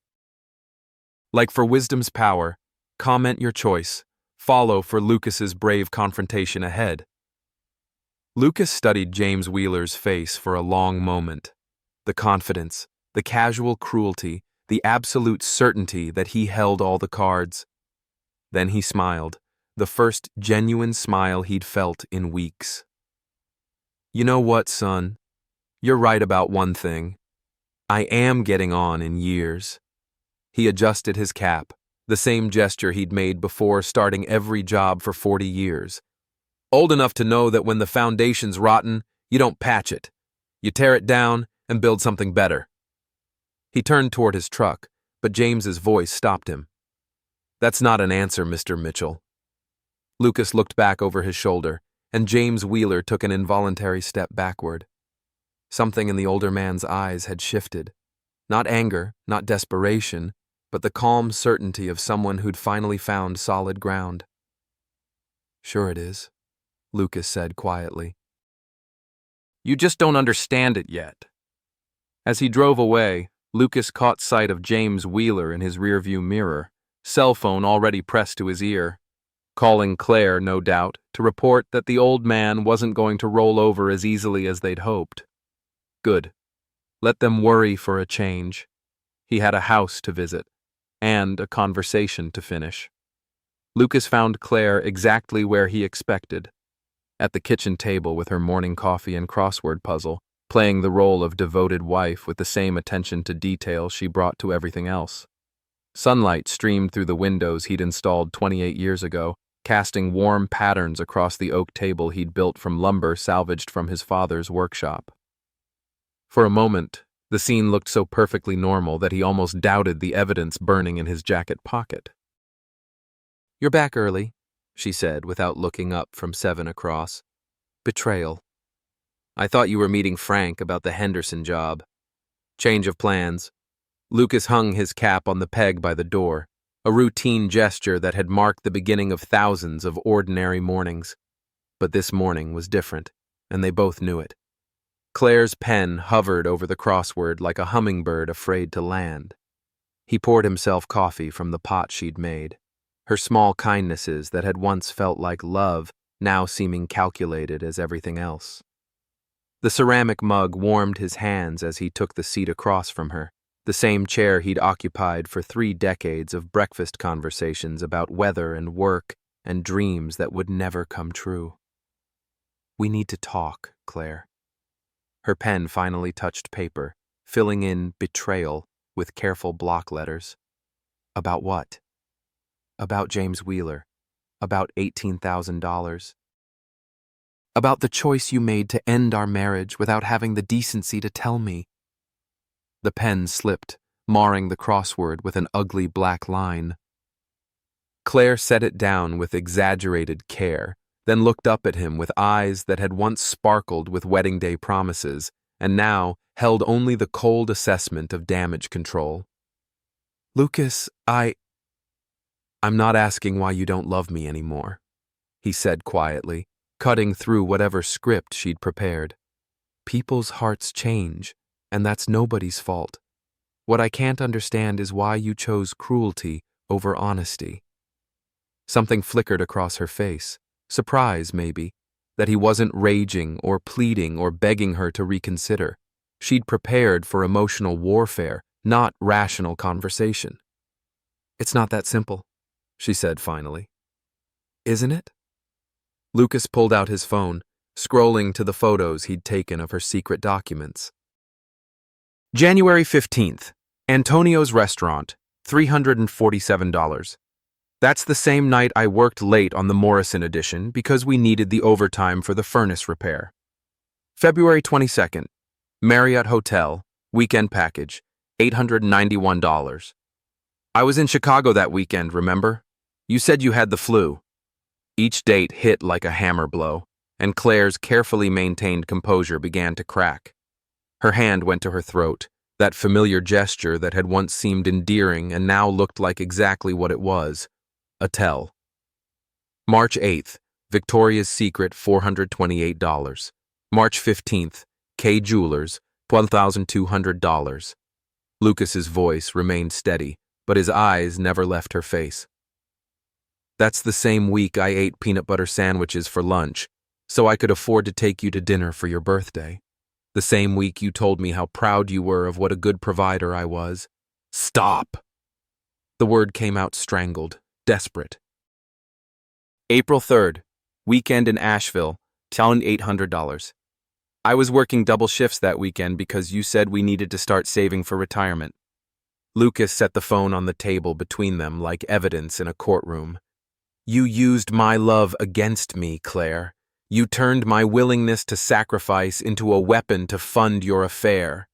Like for wisdom's power, comment your choice. Follow for Lucas's brave confrontation ahead. Lucas studied James Wheeler's face for a long moment. The confidence, the casual cruelty, the absolute certainty that he held all the cards. Then he smiled, the first genuine smile he'd felt in weeks. "You know what, son? You're right about one thing. I am getting on in years." He adjusted his cap, the same gesture he'd made before starting every job for 40 years. "Old enough to know that when the foundation's rotten, you don't patch it. You tear it down and build something better." He turned toward his truck, but James's voice stopped him. "That's not an answer, Mr. Mitchell." Lucas looked back over his shoulder, and James Wheeler took an involuntary step backward. Something in the older man's eyes had shifted. Not anger, not desperation, but the calm certainty of someone who'd finally found solid ground. "Sure it is," Lucas said quietly. "You just don't understand it yet." As he drove away, Lucas caught sight of James Wheeler in his rearview mirror, cell phone already pressed to his ear. Calling Claire, no doubt, to report that the old man wasn't going to roll over as easily as they'd hoped. Good. Let them worry for a change. He had a house to visit, and a conversation to finish. Lucas found Claire exactly where he expected, at the kitchen table with her morning coffee and crossword puzzle, playing the role of devoted wife with the same attention to detail she brought to everything else. Sunlight streamed through the windows he'd installed 28 years ago, casting warm patterns across the oak table he'd built from lumber salvaged from his father's workshop. For a moment, the scene looked so perfectly normal that he almost doubted the evidence burning in his jacket pocket. "You're back early," she said without looking up from 7 across. "Betrayal. I thought you were meeting Frank about the Henderson job. Change of plans." Lucas hung his cap on the peg by the door, a routine gesture that had marked the beginning of thousands of ordinary mornings. But this morning was different, and they both knew it. Claire's pen hovered over the crossword like a hummingbird afraid to land. He poured himself coffee from the pot she'd made, her small kindnesses that had once felt like love now seeming calculated as everything else. The ceramic mug warmed his hands as he took the seat across from her, the same chair he'd occupied for 3 decades of breakfast conversations about weather and work and dreams that would never come true. "We need to talk, Claire." Her pen finally touched paper, filling in betrayal with careful block letters. "About what?" "About James Wheeler. About $18,000. About the choice you made to end our marriage without having the decency to tell me." The pen slipped, marring the crossword with an ugly black line. Claire set it down with exaggerated care, then looked up at him with eyes that had once sparkled with wedding day promises and now held only the cold assessment of damage control. "Lucas, I'm not asking why you don't love me anymore," he said quietly, cutting through whatever script she'd prepared. "People's hearts change, and that's nobody's fault. What I can't understand is why you chose cruelty over honesty." Something flickered across her face. Surprise, maybe, that he wasn't raging or pleading or begging her to reconsider. She'd prepared for emotional warfare, not rational conversation. "It's not that simple," she said finally. "Isn't it?" Lucas pulled out his phone, scrolling to the photos he'd taken of her secret documents. January 15th, Antonio's Restaurant, $347. That's the same night I worked late on the Morrison edition because we needed the overtime for the furnace repair. February 22nd, Marriott Hotel, weekend package, $891. I was in Chicago that weekend, remember? You said you had the flu. Each date hit like a hammer blow, and Claire's carefully maintained composure began to crack. Her hand went to her throat, that familiar gesture that had once seemed endearing and now looked like exactly what it was, a tell. March 8th, Victoria's Secret, $428. March 15th, Kay Jewelers, $1,200. Lucas's voice remained steady, but his eyes never left her face. That's the same week I ate peanut butter sandwiches for lunch, so I could afford to take you to dinner for your birthday. The same week you told me how proud you were of what a good provider I was. Stop! The word came out strangled, desperate. April 3rd, weekend in Asheville, $800. I was working double shifts that weekend because you said we needed to start saving for retirement. Lucas set the phone on the table between them like evidence in a courtroom. You used my love against me, Claire. You turned my willingness to sacrifice into a weapon to fund your affair.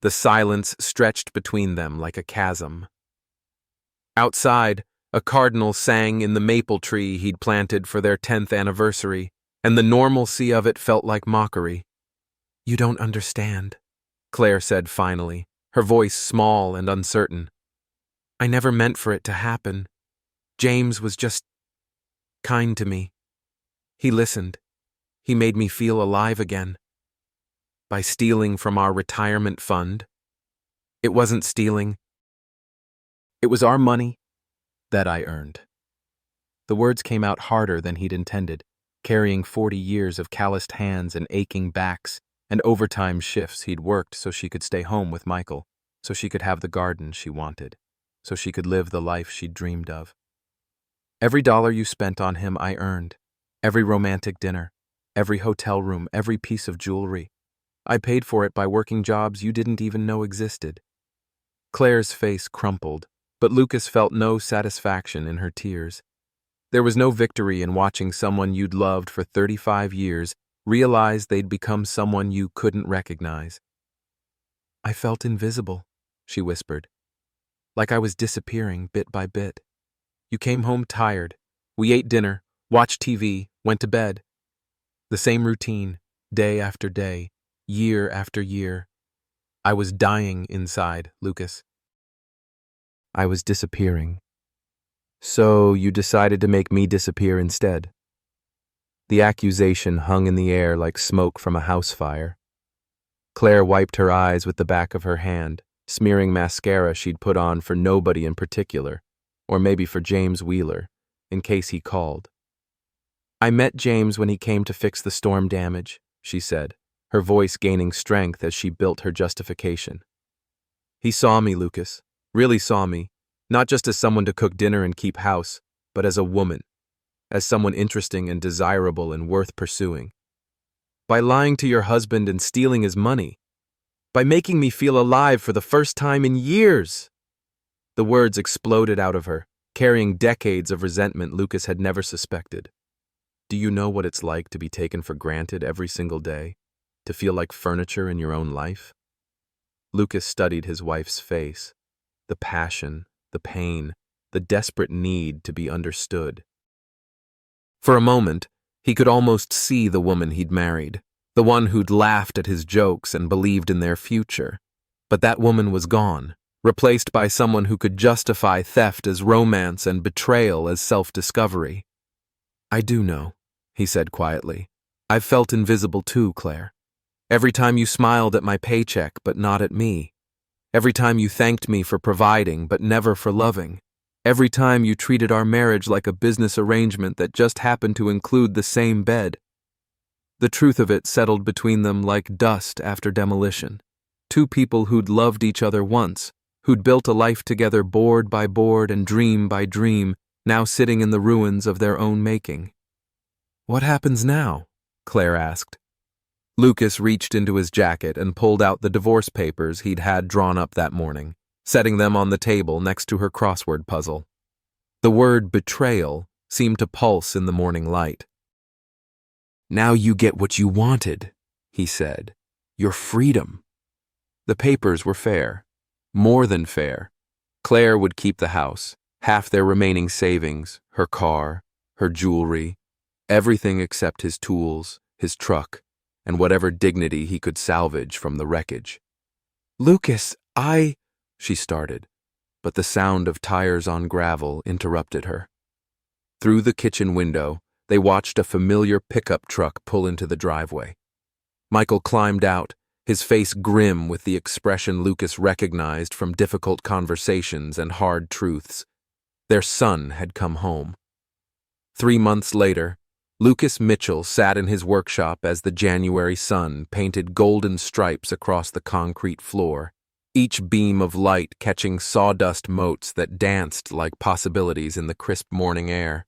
The silence stretched between them like a chasm. Outside, a cardinal sang in the maple tree he'd planted for their 10th anniversary, and the normalcy of it felt like mockery. You don't understand, Claire said finally, her voice small and uncertain. I never meant for it to happen. James was just kind to me. He listened. He made me feel alive again. By stealing from our retirement fund. It wasn't stealing. It was our money that I earned. The words came out harder than he'd intended, carrying 40 years of calloused hands and aching backs and overtime shifts he'd worked so she could stay home with Michael, so she could have the garden she wanted, so she could live the life she'd dreamed of. Every dollar you spent on him I earned. Every romantic dinner, every hotel room, every piece of jewelry. I paid for it by working jobs you didn't even know existed. Claire's face crumpled, but Lucas felt no satisfaction in her tears. There was no victory in watching someone you'd loved for 35 years realize they'd become someone you couldn't recognize. I felt invisible, she whispered, like I was disappearing bit by bit. You came home tired. We ate dinner, watched TV, went to bed. The same routine, day after day, year after year. I was dying inside, Lucas. I was disappearing. So you decided to make me disappear instead. The accusation hung in the air like smoke from a house fire. Claire wiped her eyes with the back of her hand, smearing mascara she'd put on for nobody in particular, or maybe for James Wheeler, in case he called. I met James when he came to fix the storm damage, she said, her voice gaining strength as she built her justification. He saw me, Lucas, really saw me, not just as someone to cook dinner and keep house, but as a woman, as someone interesting and desirable and worth pursuing. By lying to your husband and stealing his money. By making me feel alive for the first time in years. The words exploded out of her, carrying decades of resentment Lucas had never suspected. Do you know what it's like to be taken for granted every single day? To feel like furniture in your own life? Lucas studied his wife's face. The passion, the pain, the desperate need to be understood. For a moment, he could almost see the woman he'd married, the one who'd laughed at his jokes and believed in their future. But that woman was gone, replaced by someone who could justify theft as romance and betrayal as self-discovery. I do know, he said quietly. I've felt invisible too, Claire. Every time you smiled at my paycheck but not at me. Every time you thanked me for providing but never for loving. Every time you treated our marriage like a business arrangement that just happened to include the same bed. The truth of it settled between them like dust after demolition. Two people who'd loved each other once, who'd built a life together board by board and dream by dream, now sitting in the ruins of their own making. What happens now? Claire asked. Lucas reached into his jacket and pulled out the divorce papers he'd had drawn up that morning, setting them on the table next to her crossword puzzle. The word betrayal seemed to pulse in the morning light. Now you get what you wanted, he said. Your freedom. The papers were fair. More than fair. Claire would keep the house, half their remaining savings, her car, her jewelry, everything except his tools, his truck, and whatever dignity he could salvage from the wreckage. Lucas, she started, but the sound of tires on gravel interrupted her. Through the kitchen window, they watched a familiar pickup truck pull into the driveway. Michael climbed out, his face grim with the expression Lucas recognized from difficult conversations and hard truths. Their son had come home. 3 months later, Lucas Mitchell sat in his workshop as the January sun painted golden stripes across the concrete floor, each beam of light catching sawdust motes that danced like possibilities in the crisp morning air.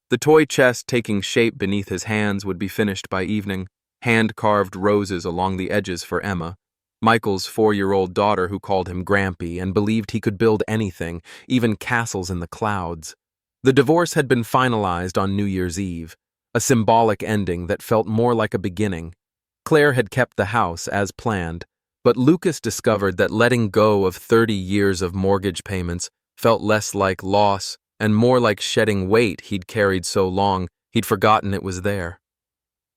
The toy chest taking shape beneath his hands would be finished by evening, hand-carved roses along the edges for Emma, Michael's 4-year-old daughter who called him Grampy and believed he could build anything, even castles in the clouds. The divorce had been finalized on New Year's Eve, a symbolic ending that felt more like a beginning. Claire had kept the house as planned, but Lucas discovered that letting go of 30 years of mortgage payments felt less like loss and more like shedding weight he'd carried so long he'd forgotten it was there.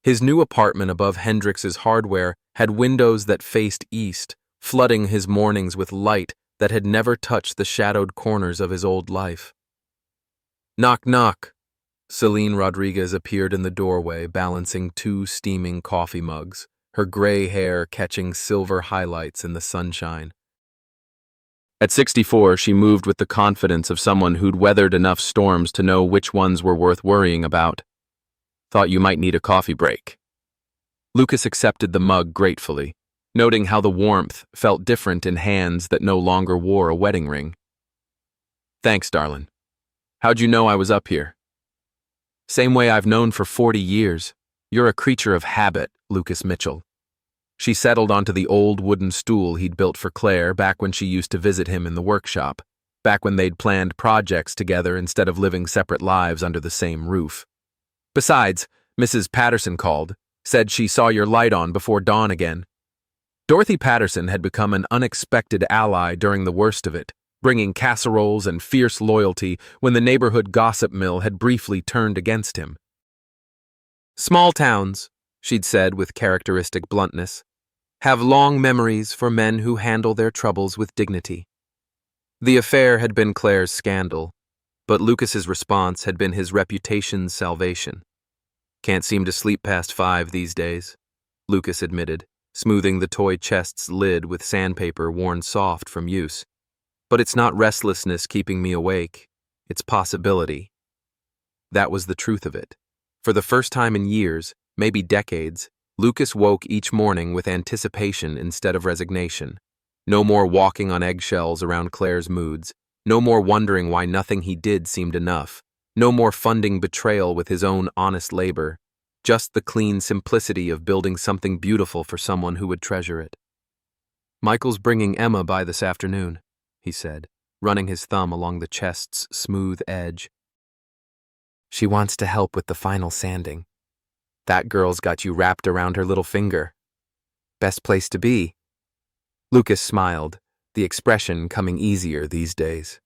His new apartment above Hendrix's Hardware had windows that faced east, flooding his mornings with light that had never touched the shadowed corners of his old life. Knock, knock. Celine Rodriguez appeared in the doorway, balancing 2 steaming coffee mugs, her gray hair catching silver highlights in the sunshine. At 64, she moved with the confidence of someone who'd weathered enough storms to know which ones were worth worrying about. Thought you might need a coffee break. Lucas accepted the mug gratefully, noting how the warmth felt different in hands that no longer wore a wedding ring. Thanks, darling. How'd you know I was up here? Same way I've known for 40 years. You're a creature of habit, Lucas Mitchell. She settled onto the old wooden stool he'd built for Claire back when she used to visit him in the workshop, back when they'd planned projects together instead of living separate lives under the same roof. Besides, Mrs. Patterson called, said she saw your light on before dawn again. Dorothy Patterson had become an unexpected ally during the worst of it, bringing casseroles and fierce loyalty when the neighborhood gossip mill had briefly turned against him. Small towns, she'd said with characteristic bluntness, have long memories for men who handle their troubles with dignity. The affair had been Claire's scandal, but Lucas's response had been his reputation's salvation. Can't seem to sleep past 5 these days, Lucas admitted, smoothing the toy chest's lid with sandpaper worn soft from use. But it's not restlessness keeping me awake, it's possibility. That was the truth of it. For the first time in years, maybe decades, Lucas woke each morning with anticipation instead of resignation. No more walking on eggshells around Claire's moods, no more wondering why nothing he did seemed enough, no more funding betrayal with his own honest labor, just the clean simplicity of building something beautiful for someone who would treasure it. Michael's bringing Emma by this afternoon, he said, running his thumb along the chest's smooth edge. She wants to help with the final sanding. That girl's got you wrapped around her little finger. Best place to be. Lucas smiled, the expression coming easier these days.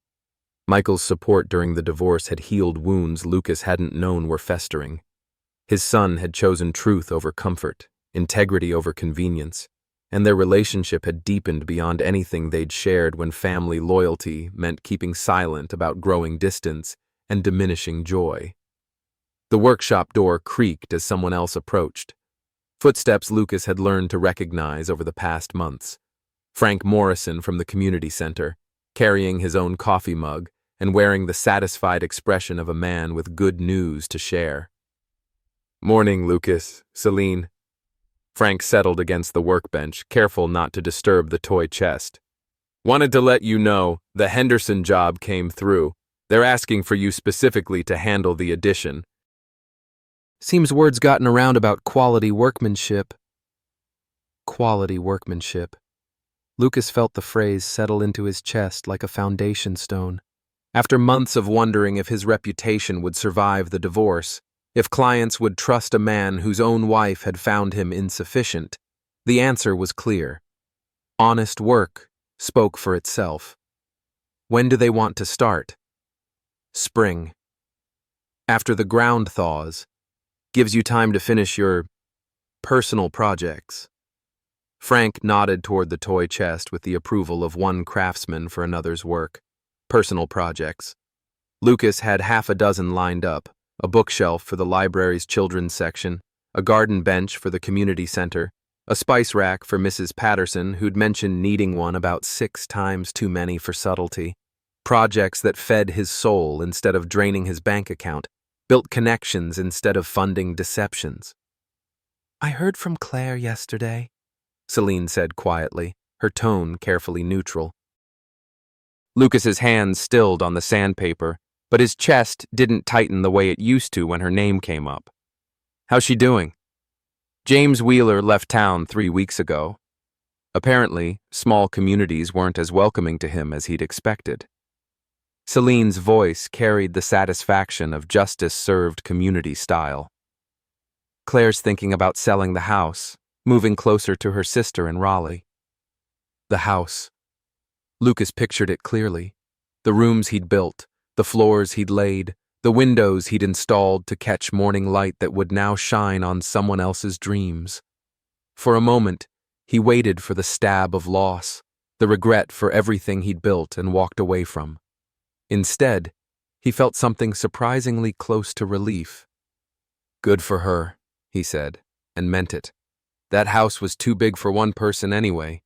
Michael's support during the divorce had healed wounds Lucas hadn't known were festering. His son had chosen truth over comfort, integrity over convenience, and their relationship had deepened beyond anything they'd shared when family loyalty meant keeping silent about growing distance and diminishing joy. The workshop door creaked as someone else approached. Footsteps Lucas had learned to recognize over the past months. Frank Morrison from the community center, carrying his own coffee mug and wearing the satisfied expression of a man with good news to share. Morning, Lucas, Celine. Frank settled against the workbench, careful not to disturb the toy chest. Wanted to let you know the Henderson job came through. They're asking for you specifically to handle the addition. Seems word's gotten around about quality workmanship. Quality workmanship. Lucas felt the phrase settle into his chest like a foundation stone. After months of wondering if his reputation would survive the divorce, if clients would trust a man whose own wife had found him insufficient, the answer was clear. Honest work spoke for itself. When do they want to start? Spring. After the ground thaws, gives you time to finish your personal projects. Frank nodded toward the toy chest with the approval of one craftsman for another's work. Personal projects. Lucas had 6 lined up, a bookshelf for the library's children's section, a garden bench for the community center, a spice rack for Mrs. Patterson, who'd mentioned needing one about 6 times too many for subtlety. Projects that fed his soul instead of draining his bank account, built connections instead of funding deceptions. I heard from Claire yesterday, Celine said quietly, her tone carefully neutral. Lucas's hands stilled on the sandpaper, but his chest didn't tighten the way it used to when her name came up. How's she doing? James Wheeler left town 3 weeks ago. Apparently, small communities weren't as welcoming to him as he'd expected. Celine's voice carried the satisfaction of justice-served community style. Claire's thinking about selling the house, moving closer to her sister in Raleigh. The house. Lucas pictured it clearly. The rooms he'd built, the floors he'd laid, the windows he'd installed to catch morning light that would now shine on someone else's dreams. For a moment, he waited for the stab of loss, the regret for everything he'd built and walked away from. Instead, he felt something surprisingly close to relief. Good for her, he said, and meant it. That house was too big for one person anyway,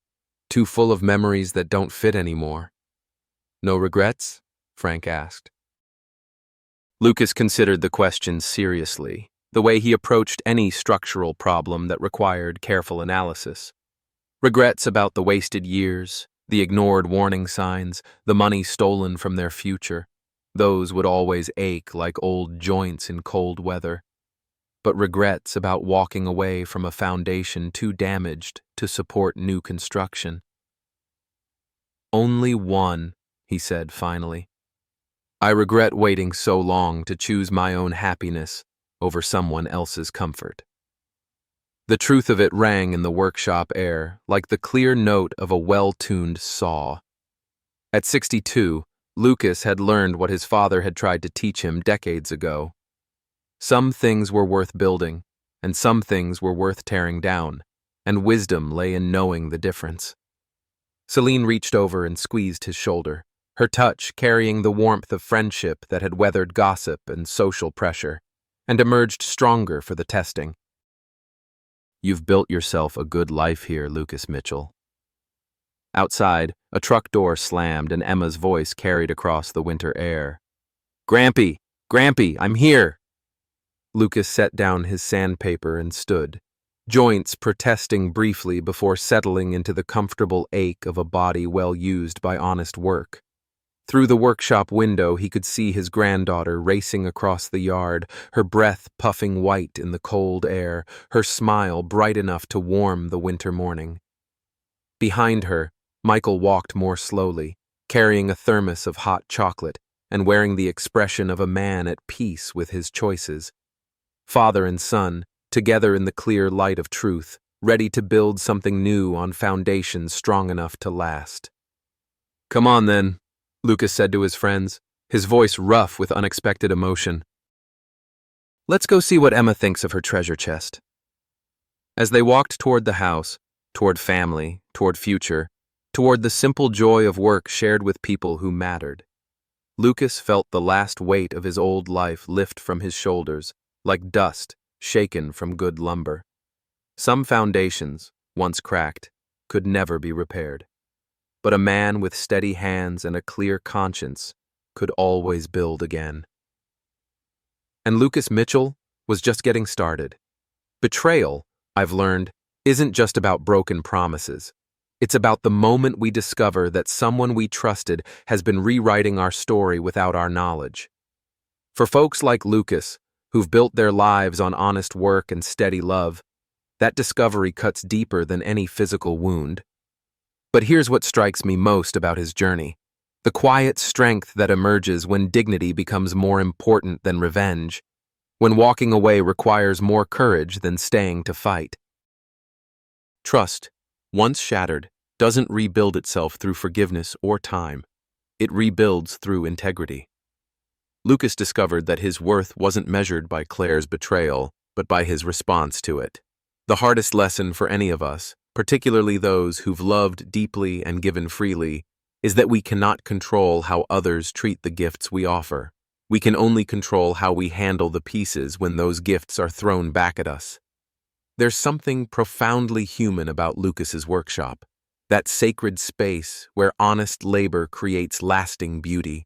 too full of memories that don't fit anymore. No regrets? Frank asked. Lucas considered the question seriously, the way he approached any structural problem that required careful analysis. Regrets about the wasted years, the ignored warning signs, the money stolen from their future. Those would always ache like old joints in cold weather, but regrets about walking away from a foundation too damaged to support new construction. Only one, he said finally. I regret waiting so long to choose my own happiness over someone else's comfort. The truth of it rang in the workshop air like the clear note of a well-tuned saw. At 62, Lucas had learned what his father had tried to teach him decades ago. Some things were worth building, and some things were worth tearing down, and wisdom lay in knowing the difference. Celine reached over and squeezed his shoulder, her touch carrying the warmth of friendship that had weathered gossip and social pressure, and emerged stronger for the testing. You've built yourself a good life here, Lucas Mitchell. Outside, a truck door slammed and Emma's voice carried across the winter air. Grampy! Grampy, I'm here! Lucas set down his sandpaper and stood, joints protesting briefly before settling into the comfortable ache of a body well used by honest work. Through the workshop window, he could see his granddaughter racing across the yard, her breath puffing white in the cold air, her smile bright enough to warm the winter morning. Behind her, Michael walked more slowly, carrying a thermos of hot chocolate and wearing the expression of a man at peace with his choices. Father and son, together in the clear light of truth, ready to build something new on foundations strong enough to last. Come on, then, Lucas said to his friends, his voice rough with unexpected emotion. Let's go see what Emma thinks of her treasure chest. As they walked toward the house, toward family, toward future, toward the simple joy of work shared with people who mattered, Lucas felt the last weight of his old life lift from his shoulders, like dust shaken from good lumber. Some foundations, once cracked, could never be repaired. But a man with steady hands and a clear conscience could always build again. And Lucas Mitchell was just getting started. Betrayal, I've learned, isn't just about broken promises. It's about the moment we discover that someone we trusted has been rewriting our story without our knowledge. For folks like Lucas, who've built their lives on honest work and steady love, that discovery cuts deeper than any physical wound. But here's what strikes me most about his journey: the quiet strength that emerges when dignity becomes more important than revenge, when walking away requires more courage than staying to fight. Trust, once shattered, doesn't rebuild itself through forgiveness or time. It rebuilds through integrity. Lucas discovered that his worth wasn't measured by Claire's betrayal, but by his response to it. The hardest lesson for any of us, particularly those who've loved deeply and given freely, is that we cannot control how others treat the gifts we offer. We can only control how we handle the pieces when those gifts are thrown back at us. There's something profoundly human about Lucas's workshop, that sacred space where honest labor creates lasting beauty.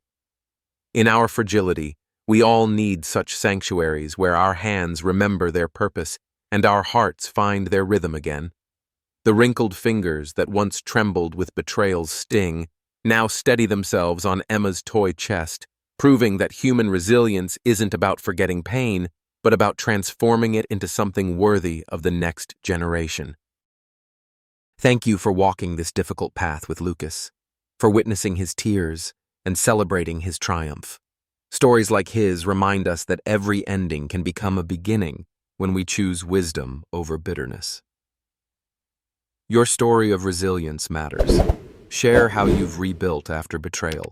In our fragility, we all need such sanctuaries where our hands remember their purpose and our hearts find their rhythm again. The wrinkled fingers that once trembled with betrayal's sting now steady themselves on Emma's toy chest, proving that human resilience isn't about forgetting pain, but about transforming it into something worthy of the next generation. Thank you for walking this difficult path with Lucas, for witnessing his tears and celebrating his triumph. Stories like his remind us that every ending can become a beginning when we choose wisdom over bitterness. Your story of resilience matters. Share how you've rebuilt after betrayal.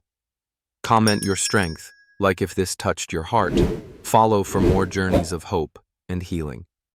Comment your strength, like if this touched your heart. Follow for more journeys of hope and healing.